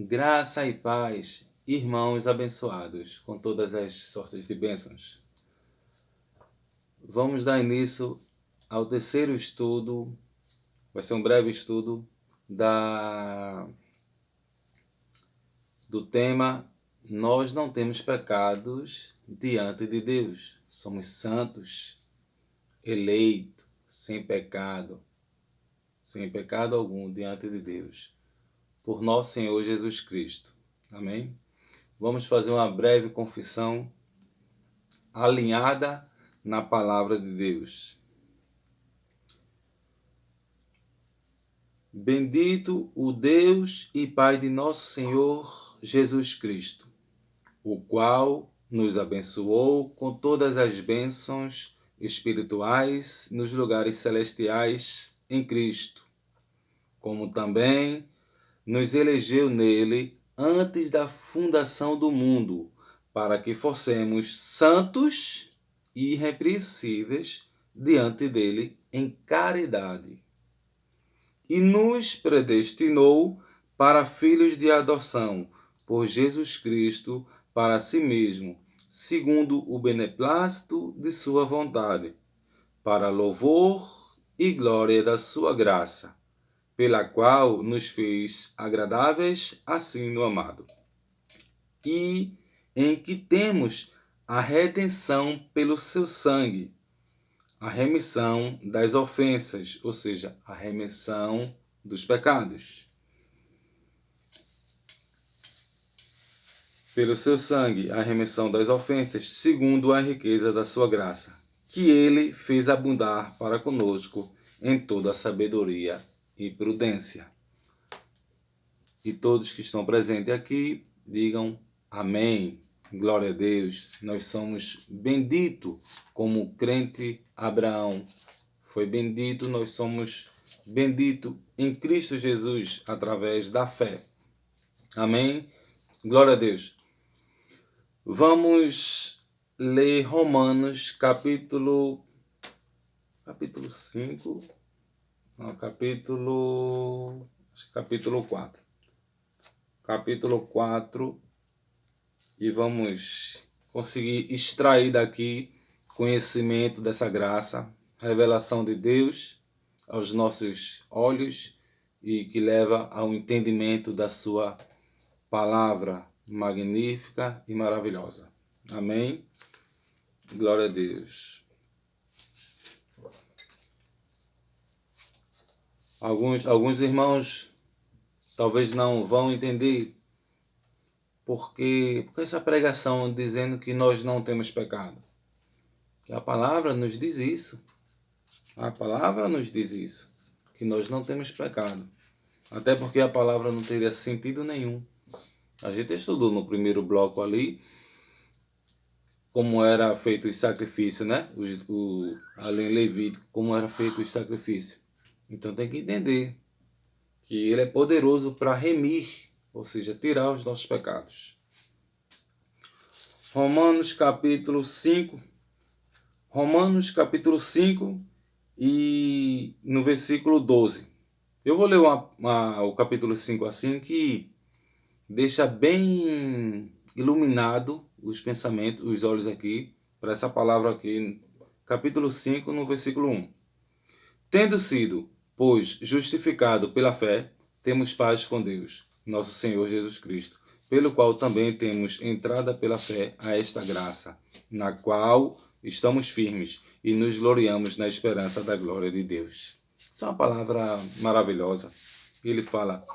Graça e paz, irmãos abençoados, com todas as sortes de bênçãos. Vamos dar início ao terceiro estudo, vai ser um breve estudo do tema Nós não temos pecados diante de Deus. Somos santos, eleitos, sem pecado algum diante de Deus, por nosso Senhor Jesus Cristo. Amém? Vamos fazer uma breve confissão alinhada na palavra de Deus. Bendito o Deus e Pai de nosso Senhor Jesus Cristo, o qual nos abençoou com todas as bênçãos espirituais nos lugares celestiais em Cristo, como também nos elegeu nele antes da fundação do mundo, para que fossemos santos e irrepreensíveis diante dele em caridade. E nos predestinou para filhos de adoção, por Jesus Cristo, para si mesmo, segundo o beneplácito de sua vontade, para louvor e glória da sua graça, pela qual nos fez agradáveis assim no amado, e em que temos a redenção pelo seu sangue, a remissão das ofensas, ou seja, a remissão dos pecados. Pelo seu sangue, a remissão das ofensas, segundo a riqueza da sua graça, que ele fez abundar para conosco em toda a sabedoria e prudência. E todos que estão presentes aqui, digam amém. Glória a Deus. Nós somos benditos como o crente Abraão foi bendito. Nós somos benditos em Cristo Jesus através da fé. Amém. Glória a Deus. Vamos ler Romanos capítulo 5. Não, capítulo 4. Capítulo 4. E vamos conseguir extrair daqui conhecimento dessa graça, revelação de Deus aos nossos olhos e que leva ao entendimento da sua palavra magnífica e maravilhosa. Amém? Glória a Deus. Alguns irmãos talvez não vão entender porque essa pregação dizendo que nós não temos pecado. A palavra nos diz isso. A palavra nos diz isso. Que nós não temos pecado. Até porque a palavra não teria sentido nenhum. A gente estudou no primeiro bloco ali como era feito o sacrifício, né? Ali em Levítico, como era feito o sacrifício. Então tem que entender que ele é poderoso para remir, ou seja, tirar os nossos pecados. Romanos capítulo 5 e no versículo 12. Eu vou ler o capítulo 5 assim, que deixa bem iluminado os pensamentos, os olhos aqui, para essa palavra aqui. Capítulo 5, no versículo 1. Tendo sido, pois, justificado pela fé, temos paz com Deus, nosso Senhor Jesus Cristo, pelo qual também temos entrada pela fé a esta graça, na qual estamos firmes e nos gloriamos na esperança da glória de Deus. Isso é uma palavra maravilhosa. Ele fala,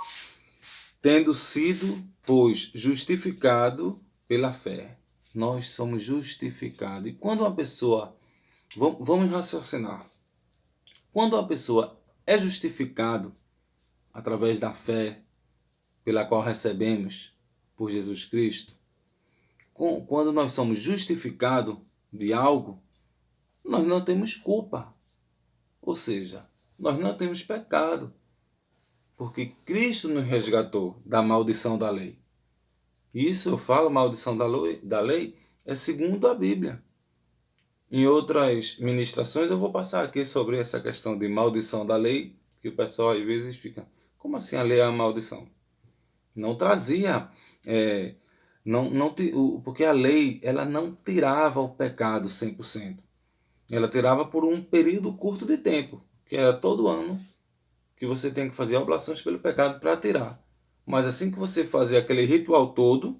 tendo sido, pois, justificado pela fé. Nós somos justificados. E quando uma pessoa, vamos raciocinar, quando uma pessoa é justificado através da fé pela qual recebemos por Jesus Cristo, quando nós somos justificados de algo, nós não temos culpa. Ou seja, nós não temos pecado. Porque Cristo nos resgatou da maldição da lei. Isso eu falo, maldição da lei, é segundo a Bíblia. Em outras ministrações eu vou passar aqui sobre essa questão de maldição da lei, que o pessoal às vezes fica, como assim a lei é a maldição? Não trazia, porque a lei ela não tirava o pecado 100%. Ela tirava por um período curto de tempo, que era todo ano que você tem que fazer oblações pelo pecado para tirar. Mas assim que você fazia aquele ritual todo,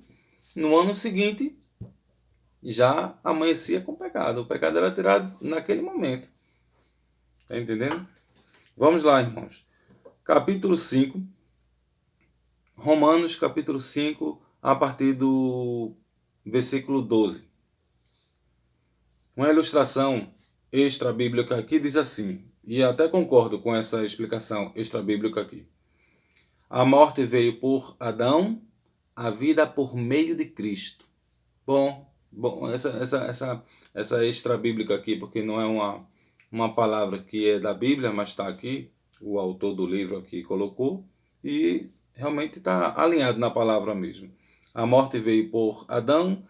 no ano seguinte já amanhecia com o pecado. O pecado era tirado naquele momento. Tá entendendo? Vamos lá, irmãos. Capítulo 5. Romanos, capítulo 5, a partir do versículo 12. Uma ilustração extra-bíblica aqui diz assim, e até concordo com essa explicação extra-bíblica aqui. A morte veio por Adão, a vida por meio de Cristo. Bom, essa extra-bíblica aqui, porque não é uma palavra que é da Bíblia, mas está aqui, o autor do livro aqui colocou, e realmente está alinhado na palavra mesmo. A morte veio por Adão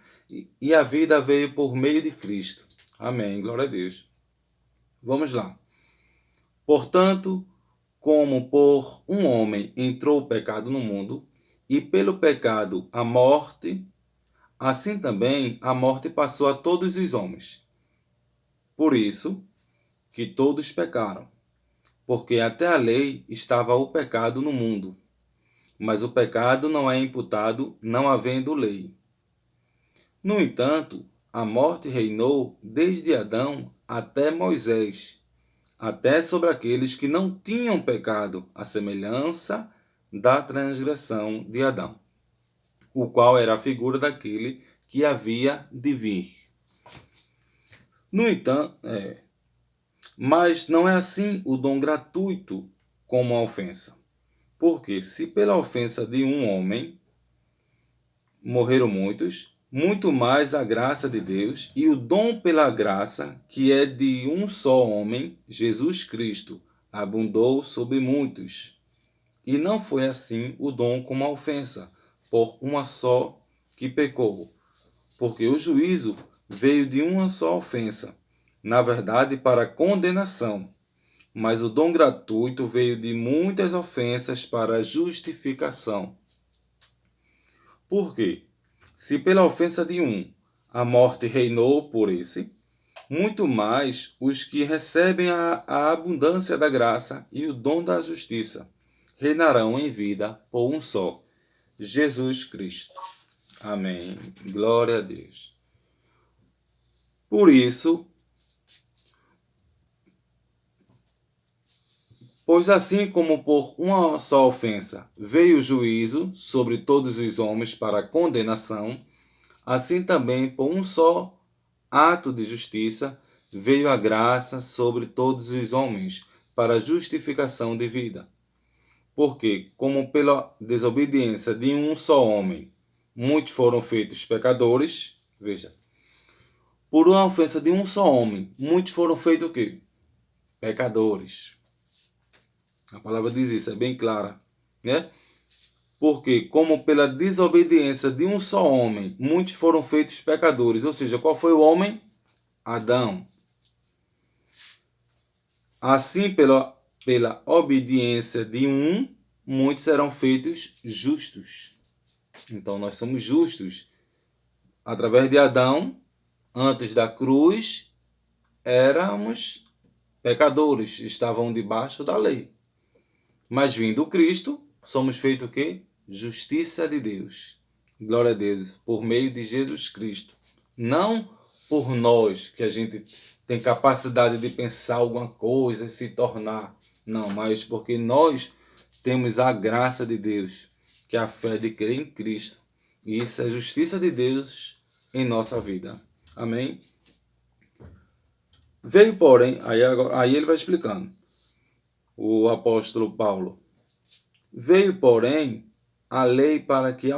e a vida veio por meio de Cristo. Amém, glória a Deus. Vamos lá. Portanto, como por um homem entrou o pecado no mundo, e pelo pecado a morte, assim também a morte passou a todos os homens. Por isso que todos pecaram, porque até a lei estava o pecado no mundo. Mas o pecado não é imputado não havendo lei. No entanto, a morte reinou desde Adão até Moisés, até sobre aqueles que não tinham pecado, à semelhança da transgressão de Adão, o qual era a figura daquele que havia de vir. No entanto, mas não é assim o dom gratuito como a ofensa. Porque se pela ofensa de um homem morreram muitos, muito mais a graça de Deus e o dom pela graça, que é de um só homem, Jesus Cristo, abundou sobre muitos. E não foi assim o dom como a ofensa, por uma só que pecou. Porque o juízo veio de uma só ofensa, na verdade para condenação. Mas o dom gratuito veio de muitas ofensas para justificação. Por quê? Se pela ofensa de um a morte reinou por esse, muito mais os que recebem a abundância da graça e o dom da justiça reinarão em vida por um só, Jesus Cristo. Amém. Glória a Deus. Por isso, pois assim como por uma só ofensa veio o juízo sobre todos os homens para condenação, assim também por um só ato de justiça veio a graça sobre todos os homens para justificação de vida. Porque, como pela desobediência de um só homem, muitos foram feitos pecadores, veja, por uma ofensa de um só homem, muitos foram feitos o quê? Pecadores. A palavra diz isso, é bem clara, né? Porque, como pela desobediência de um só homem, muitos foram feitos pecadores. Ou seja, qual foi o homem? Adão. Assim, pela obediência de um, muitos serão feitos justos. Então, nós somos justos. Através de Adão, antes da cruz, éramos pecadores, estavam debaixo da lei. Mas vindo Cristo, somos feitos o quê? Justiça de Deus. Glória a Deus, por meio de Jesus Cristo. Não por nós, que a gente tem capacidade de pensar alguma coisa e se tornar. Não, mas porque nós temos a graça de Deus, que é a fé de crer em Cristo. E isso é a justiça de Deus em nossa vida. Amém? Veio, porém, aí ele vai explicando, o apóstolo Paulo. Veio, porém, a lei para que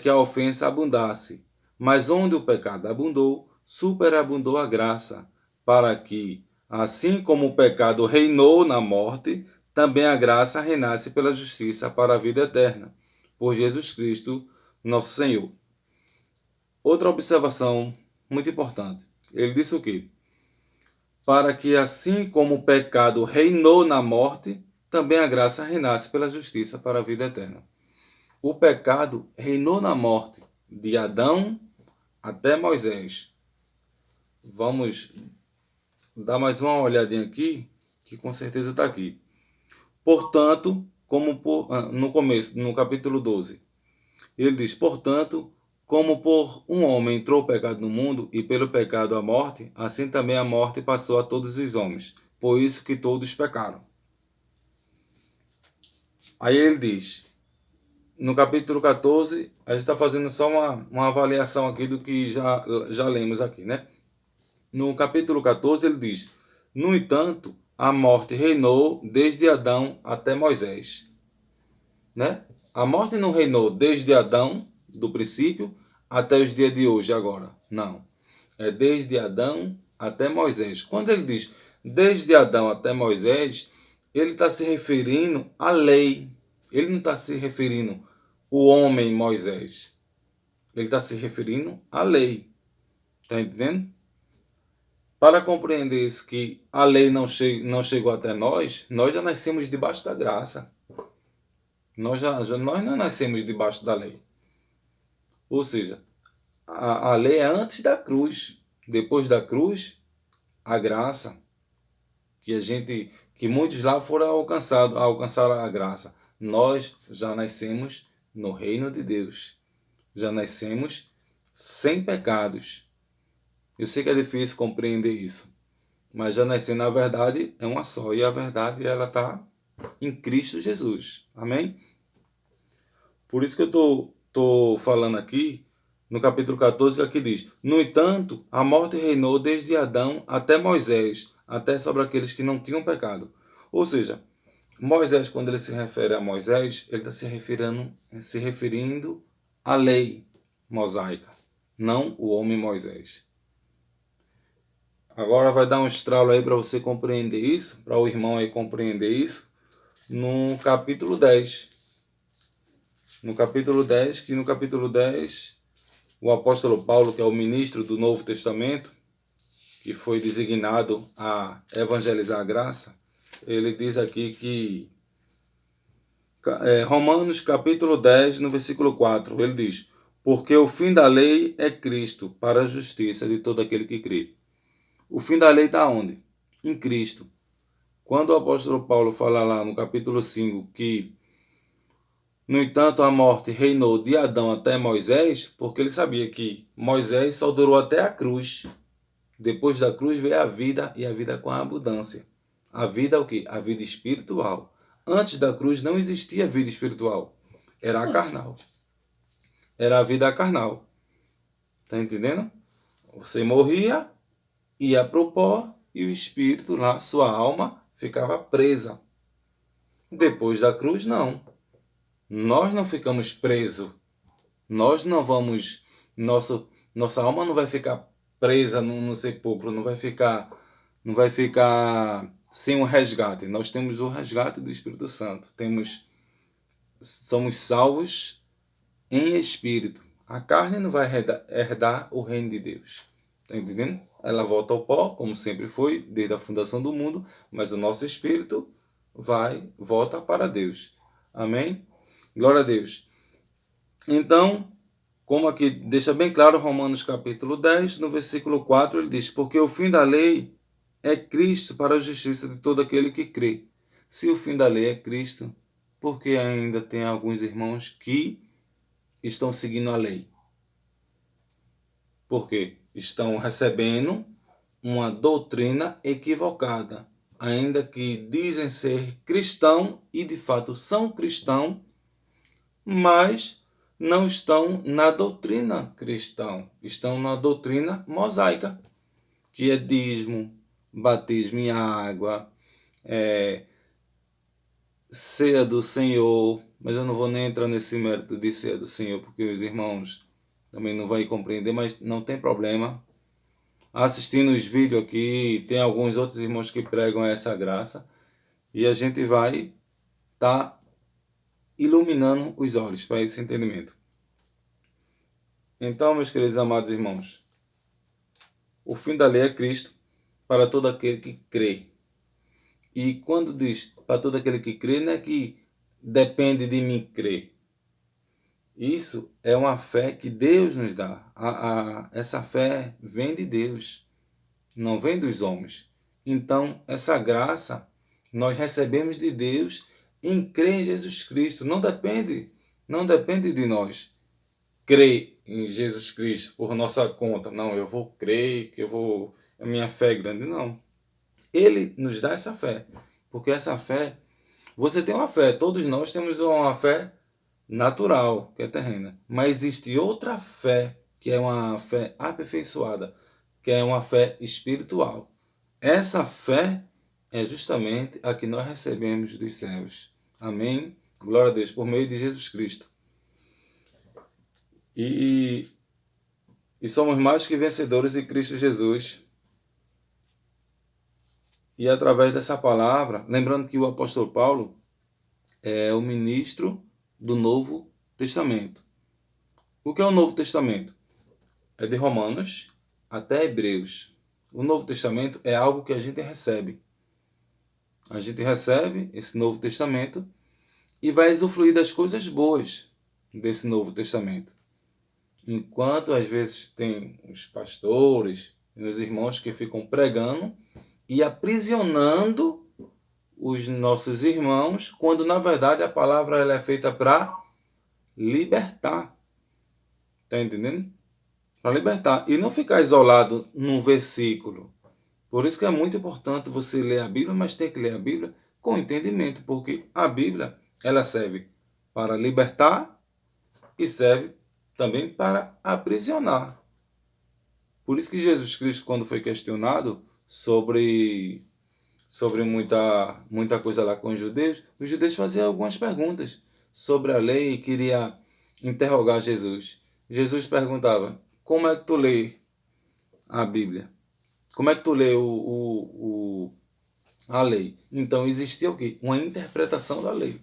a ofensa abundasse. Mas onde o pecado abundou, superabundou a graça, para que, assim como o pecado reinou na morte, também a graça reinasse pela justiça para a vida eterna, por Jesus Cristo, nosso Senhor. Outra observação muito importante. Ele disse o quê? Para que assim como o pecado reinou na morte, também a graça renasce pela justiça para a vida eterna. O pecado reinou na morte de Adão até Moisés. Vamos dar mais uma olhadinha aqui, que com certeza está aqui. Portanto, no começo, no capítulo 12, ele diz: portanto, como por um homem entrou o pecado no mundo, e pelo pecado a morte, assim também a morte passou a todos os homens, por isso que todos pecaram. Aí ele diz, no capítulo 14, a gente está fazendo só uma avaliação aqui do que já lemos aqui, né? No capítulo 14 ele diz, no entanto, a morte reinou desde Adão até Moisés. Né? A morte não reinou desde Adão, do princípio, até os dias de hoje, agora. Não. É desde Adão até Moisés. Quando ele diz desde Adão até Moisés, ele está se referindo à lei. Ele não está se referindo ao homem Moisés. Ele está se referindo à lei. Está entendendo? Para compreender isso, que a lei não chegou até nós já nascemos debaixo da graça. Nós não nascemos debaixo da lei. Ou seja, a lei é antes da cruz. Depois da cruz, a graça. Que muitos lá foram alcançar a graça. Nós já nascemos no reino de Deus. Já nascemos sem pecados. Eu sei que é difícil compreender isso. Mas já nascer, na verdade, é uma só. E a verdade, ela está em Cristo Jesus. Amém? Por isso que eu tô falando aqui, no capítulo 14, que aqui diz, no entanto, a morte reinou desde Adão até Moisés, até sobre aqueles que não tinham pecado. Ou seja, Moisés, quando ele se refere a Moisés, ele está se referindo à lei mosaica, não o homem Moisés. Agora vai dar um estralo aí para você compreender isso, para o irmão aí compreender isso, no capítulo 10. No capítulo 10, o apóstolo Paulo, que é o ministro do Novo Testamento, que foi designado a evangelizar a graça, ele diz aqui que, Romanos capítulo 10, no versículo 4, ele diz, porque o fim da lei é Cristo, para a justiça de todo aquele que crê. O fim da lei está onde? Em Cristo. Quando o apóstolo Paulo fala lá no capítulo 5 que, no entanto, a morte reinou de Adão até Moisés, porque ele sabia que Moisés só durou até a cruz. Depois da cruz veio a vida, e a vida com abundância. A vida é o quê? A vida espiritual. Antes da cruz não existia vida espiritual. Era a carnal. Era a vida carnal. Tá entendendo? Você morria, ia pro pó, e o espírito lá, sua alma, ficava presa. Depois da cruz, não. Nós não ficamos presos. Nós não vamos. Nossa alma não vai ficar presa no sepulcro, não vai ficar sem o resgate. Nós temos o resgate do Espírito Santo. Somos salvos em espírito. A carne não vai herdar o reino de Deus. Está entendendo? Ela volta ao pó, como sempre foi, desde a fundação do mundo, mas o nosso espírito volta para Deus. Amém? Glória a Deus. Então, como aqui deixa bem claro Romanos capítulo 10, no versículo 4, ele diz, porque o fim da lei é Cristo para a justiça de todo aquele que crê. Se o fim da lei é Cristo, por que ainda tem alguns irmãos que estão seguindo a lei? Porque estão recebendo uma doutrina equivocada, ainda que dizem ser cristão e de fato são cristãos, mas não estão na doutrina cristã, estão na doutrina mosaica, que é dízimo, batismo em água, ceia do Senhor, mas eu não vou nem entrar nesse mérito de ceia do Senhor, porque os irmãos também não vão compreender, mas não tem problema. Assistindo os vídeos aqui, tem alguns outros irmãos que pregam essa graça, e a gente vai estar iluminando os olhos para esse entendimento. Então, meus queridos amados irmãos, o fim da lei é Cristo para todo aquele que crê. E quando diz para todo aquele que crê, não é que depende de mim crer. Isso é uma fé que Deus nos dá. Essa fé vem de Deus, não vem dos homens. Então, essa graça nós recebemos de Deus em crer em Jesus Cristo. Não depende de nós crer em Jesus Cristo por nossa conta. Não, eu vou crer, a minha fé é grande. Não. Ele nos dá essa fé. Porque essa fé, você tem uma fé, todos nós temos uma fé natural, que é terrena. Mas existe outra fé, que é uma fé aperfeiçoada, que é uma fé espiritual. Essa fé é justamente a que nós recebemos dos céus. Amém? Glória a Deus, por meio de Jesus Cristo. E somos mais que vencedores em Cristo Jesus. E através dessa palavra, lembrando que o apóstolo Paulo é o ministro do Novo Testamento. O que é o Novo Testamento? É de Romanos até Hebreus. O Novo Testamento é algo que a gente recebe. A gente recebe esse Novo Testamento e vai usufruir das coisas boas desse Novo Testamento. Enquanto às vezes tem os pastores e os irmãos que ficam pregando e aprisionando os nossos irmãos, quando na verdade a palavra ela é feita para libertar. Está entendendo? Para libertar. E não ficar isolado num versículo. Por isso que é muito importante você ler a Bíblia, mas tem que ler a Bíblia com entendimento, porque a Bíblia ela serve para libertar e serve também para aprisionar. Por isso que Jesus Cristo, quando foi questionado sobre muita coisa lá com os judeus faziam algumas perguntas sobre a lei e queria interrogar Jesus. Jesus perguntava, como é que tu lê a Bíblia? Como é que tu lê a lei? Então existia o quê? Uma interpretação da lei.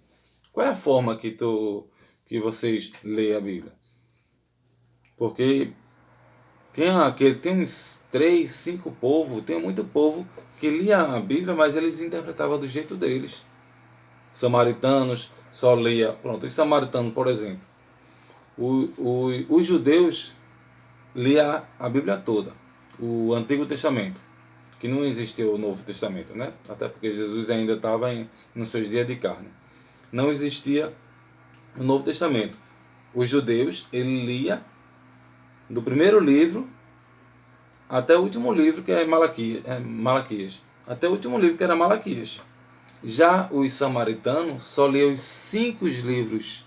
Qual é a forma que vocês leem a Bíblia? Porque tem uns 3, 5 povos, tem muito povo que lia a Bíblia, mas eles interpretavam do jeito deles. Samaritanos só lia. Pronto, os samaritanos, por exemplo. Os judeus lia a Bíblia toda, o Antigo Testamento, que não existia o Novo Testamento, né? Até porque Jesus ainda estava nos seus dias de carne. Não existia o Novo Testamento. Os judeus, ele lia do primeiro livro até o último livro, que é Malaquias. Até o último livro, que era Malaquias. Já os samaritanos só liam os 5 livros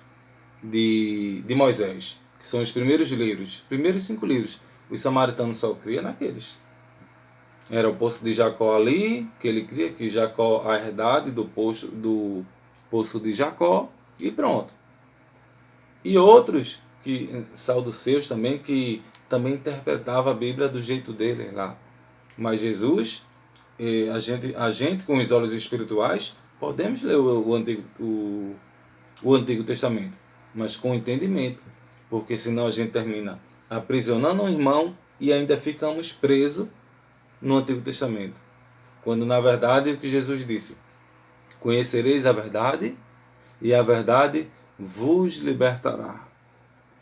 de Moisés, que são os primeiros livros, os primeiros 5 livros. Os samaritanos só criam naqueles. Era o poço de Jacó ali, que ele cria, que Jacó, a herdade do poço de Jacó, e pronto. E outros, que saduceus também, que também interpretava a Bíblia do jeito dele lá. Mas Jesus, a gente com os olhos espirituais, podemos ler o Antigo Testamento, mas com entendimento, porque senão a gente termina aprisionando um irmão e ainda ficamos presos no Antigo Testamento. Quando na verdade o que Jesus disse, conhecereis a verdade e a verdade vos libertará.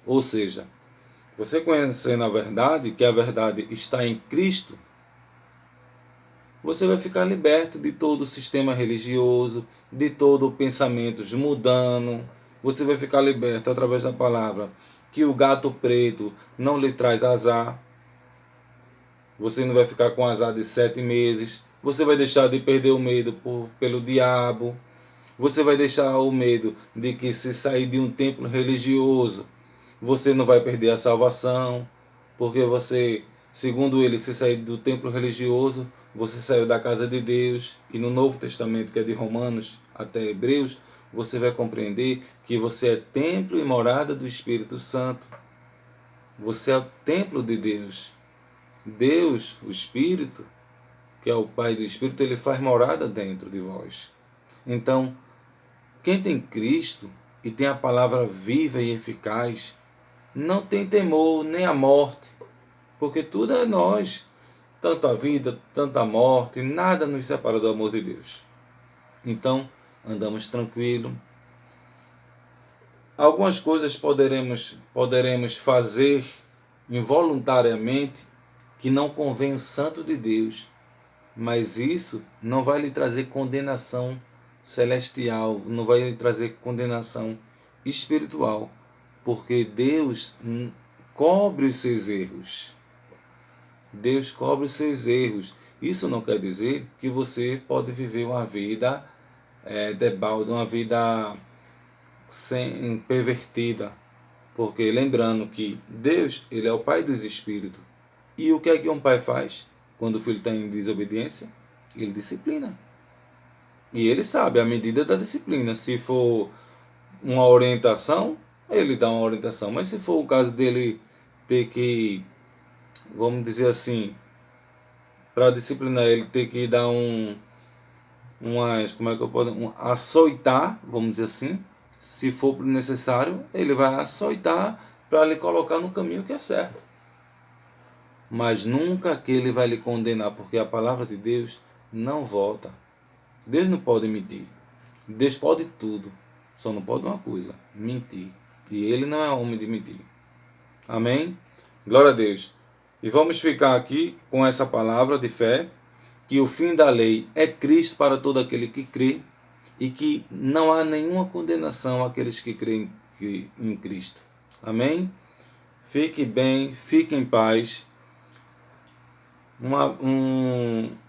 Ou seja, você conhecendo a verdade, que a verdade está em Cristo, você vai ficar liberto de todo o sistema religioso, de todo o pensamento mudando. Você vai ficar liberto através da palavra que o gato preto não lhe traz azar. Você não vai ficar com azar de 7 meses. Você vai deixar de perder o medo pelo diabo. Você vai deixar o medo de que se sair de um templo religioso, você não vai perder a salvação. Porque você, segundo ele, se sair do templo religioso, você saiu da casa de Deus. E no Novo Testamento, que é de Romanos até Hebreus, você vai compreender que você é templo e morada do Espírito Santo. Você é o templo de Deus. Deus, o Espírito, que é o Pai do Espírito, ele faz morada dentro de vós. Então, quem tem Cristo e tem a palavra viva e eficaz, não tem temor nem a morte, porque tudo é nós. Tanto a vida, tanto a morte, nada nos separa do amor de Deus. Então, andamos tranquilo. Algumas coisas poderemos fazer involuntariamente que não convém o santo de Deus, mas isso não vai lhe trazer condenação celestial, não vai lhe trazer condenação espiritual, porque Deus cobre os seus erros. Deus cobre os seus erros. Isso não quer dizer que você pode viver uma vida debalde, uma vida sem pervertida, porque lembrando que Deus, ele é o Pai dos Espíritos. E o que é que um pai faz quando o filho está em desobediência? Ele disciplina. E ele sabe a medida da disciplina. Se for uma orientação, ele dá uma orientação. Mas se for o caso dele ter que, vamos dizer assim, para disciplinar ele ter que dar como é que eu posso, açoitar, vamos dizer assim, se for necessário, ele vai açoitar para lhe colocar no caminho que é certo. Mas nunca que ele vai lhe condenar, porque a palavra de Deus não volta. Deus não pode mentir. Deus pode tudo, só não pode uma coisa: mentir. E ele não é homem de mentir. Amém? Glória a Deus. E vamos ficar aqui com essa palavra de fé, que o fim da lei é Cristo para todo aquele que crê, e que não há nenhuma condenação àqueles que creem em Cristo. Amém? Fique bem, fique em paz.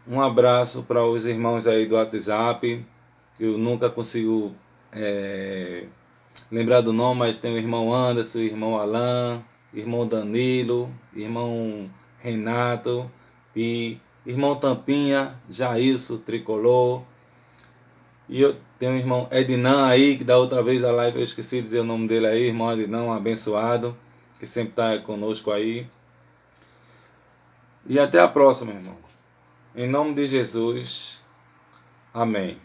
Um abraço para os irmãos aí do WhatsApp. Eu nunca consigo lembrar do nome, mas tem o irmão Anderson, o irmão Alain, irmão Danilo, irmão Renato, e irmão Tampinha, Jailson, Tricolor. E eu tenho o irmão Ednan aí, que da outra vez a live eu esqueci de dizer o nome dele aí, irmão Ednan, um abençoado, que sempre está conosco aí. E até a próxima, irmão. Em nome de Jesus. Amém.